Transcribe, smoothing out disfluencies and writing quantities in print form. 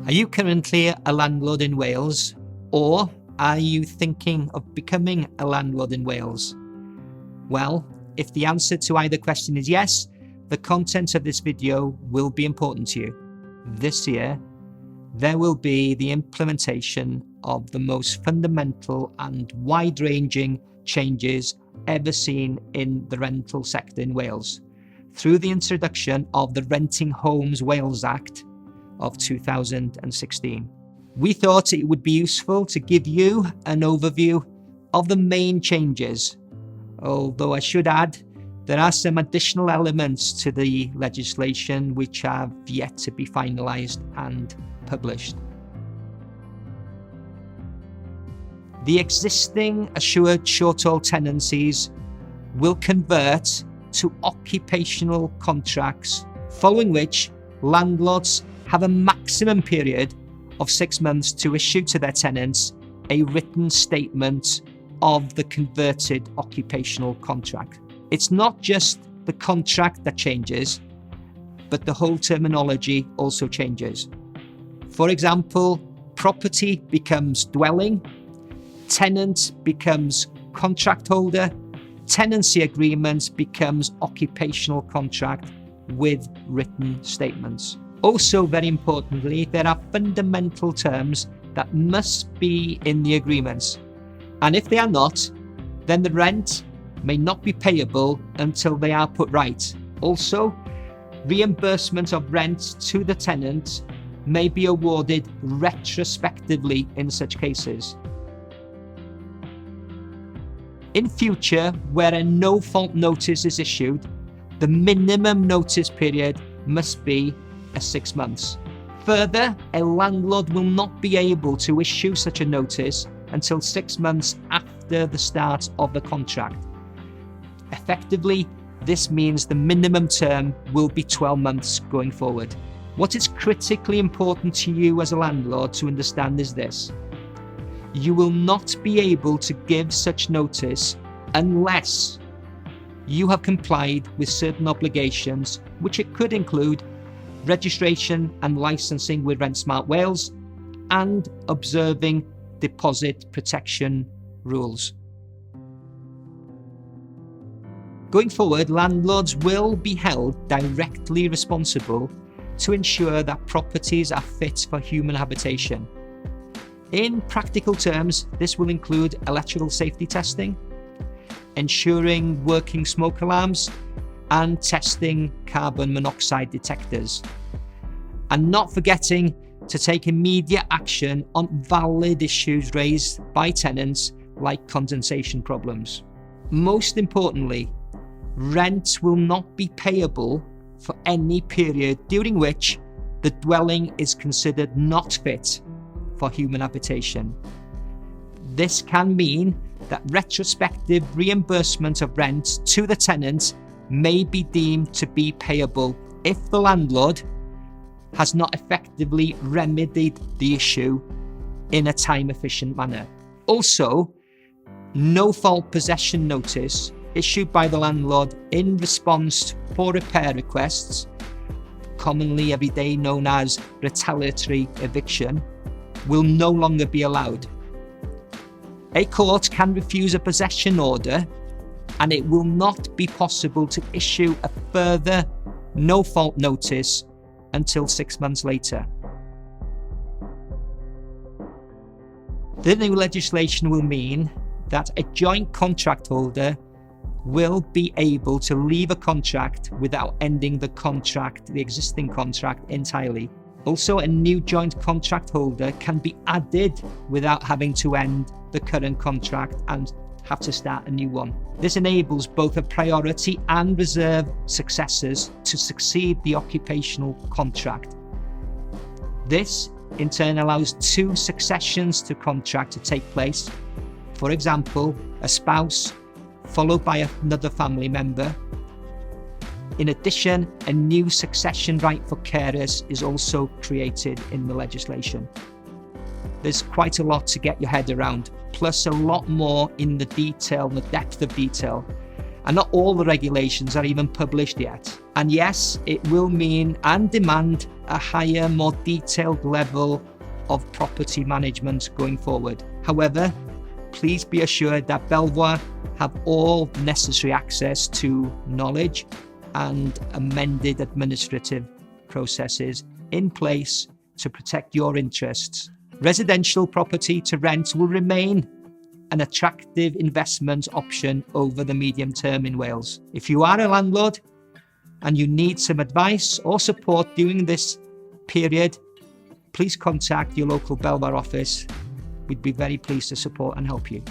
Are you currently a landlord in Wales, or are you thinking of becoming a landlord in Wales? Well, if the answer to either question is yes, the content of this video will be important to you. This year, there will be the implementation of the most fundamental and wide-ranging changes ever seen in the rental sector in Wales, through the introduction of the Renting Homes Wales Act of 2016. We thought it would be useful to give you an overview of the main changes, although I should add there are some additional elements to the legislation which have yet to be finalised and published. The existing assured short-haul tenancies will convert to occupational contracts, following which landlords have a maximum period of 6 months to issue to their tenants a written statement of the converted occupational contract. It's not just the contract that changes, but the whole terminology also changes. For example, property becomes dwelling, tenant becomes contract holder, tenancy agreement becomes occupational contract with written statements. Also, very importantly, there are fundamental terms that must be in the agreements, and if they are not, then the rent may not be payable until they are put right. Also, reimbursement of rent to the tenant may be awarded retrospectively in such cases. In future, where a no-fault notice is issued, the minimum notice period must be 6 months. Further, a landlord will not be able to issue such a notice until 6 months after the start of the contract. Effectively, this means the minimum term will be 12 months going forward. What is critically important to you as a landlord to understand is this: you will not be able to give such notice unless you have complied with certain obligations, which it could include registration and licensing with Rent Smart Wales and observing deposit protection rules. Going forward, landlords will be held directly responsible to ensure that properties are fit for human habitation. In practical terms, this will include electrical safety testing, ensuring working smoke alarms, and testing carbon monoxide detectors. And not forgetting to take immediate action on valid issues raised by tenants like condensation problems. Most importantly, rent will not be payable for any period during which the dwelling is considered not fit for human habitation. This can mean that retrospective reimbursement of rent to the tenant may be deemed to be payable if the landlord has not effectively remedied the issue in a time-efficient manner. Also, no-fault possession notice issued by the landlord in response for repair requests, commonly every day known as retaliatory eviction, will no longer be allowed. A court can refuse a possession order, and it will not be possible to issue a further no-fault notice until 6 months later. The new legislation will mean that a joint contract holder will be able to leave a contract without ending the existing contract entirely. Also, a new joint contract holder can be added without having to end the current contract and have to start a new one. This enables both a priority and reserve successors to succeed the occupational contract. This, in turn, allows 2 successions to contract to take place. For example, a spouse followed by another family member. In addition, a new succession right for carers is also created in the legislation. There's quite a lot to get your head around, plus a lot more in the detail, the depth of detail. And not all the regulations are even published yet. And yes, it will mean and demand a higher, more detailed level of property management going forward. However, please be assured that Belvoir have all necessary access to knowledge and amended administrative processes in place to protect your interests. Residential property to rent will remain an attractive investment option over the medium term in Wales. If you are a landlord and you need some advice or support during this period, please contact your local Belvoir office. We'd be very pleased to support and help you.